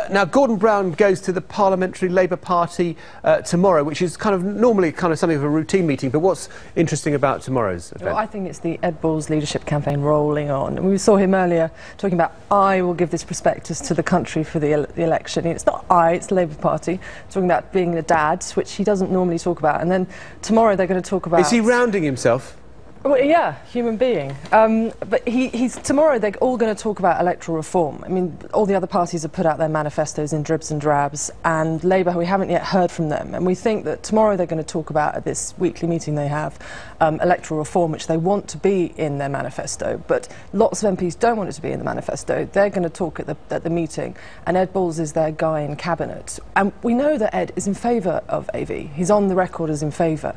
Now, Gordon Brown goes to the Parliamentary Labour Party tomorrow, which is normally something of a routine meeting. But what's interesting about tomorrow's event? Well, I think it's the Ed Balls leadership campaign rolling on. We saw him earlier talking about, I will give this prospectus to the country for the election. It's not I, it's the Labour Party, talking about being a dad, which he doesn't normally talk about. And then tomorrow they're going to talk about... Is he rounding himself? Well, yeah, human being. But tomorrow they're all going to talk about electoral reform. I mean, all the other parties have put out their manifestos in dribs and drabs, and Labour, we haven't yet heard from them. And we think that tomorrow they're going to talk about, at this weekly meeting they have, electoral reform, which they want to be in their manifesto. But lots of MPs don't want it to be in the manifesto. They're going to talk at the meeting, and Ed Balls is their guy in Cabinet. And we know that Ed is in favour of AV. He's on the record as in favour.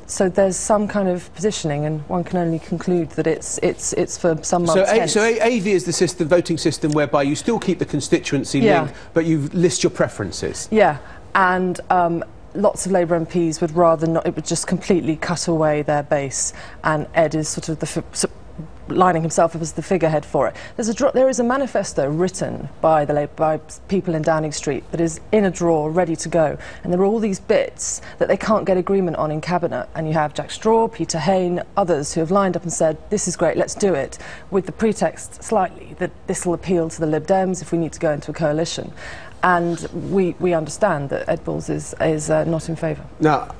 So there's some kind of positioning, and one can only conclude that it's for some months hence. So AV is the system, voting system, whereby you still keep the constituency link, but you list your preferences. Yeah, and lots of Labour MPs would rather not. It would just completely cut away their base, and Ed is sort of lining himself up as the figurehead for it. There is a manifesto written by people in Downing Street that is in a drawer, ready to go. And there are all these bits that they can't get agreement on in Cabinet. And you have Jack Straw, Peter Hain, others who have lined up and said, this is great, let's do it, with the pretext slightly that this will appeal to the Lib Dems if we need to go into a coalition. And we understand that Ed Balls is not in favour. Now,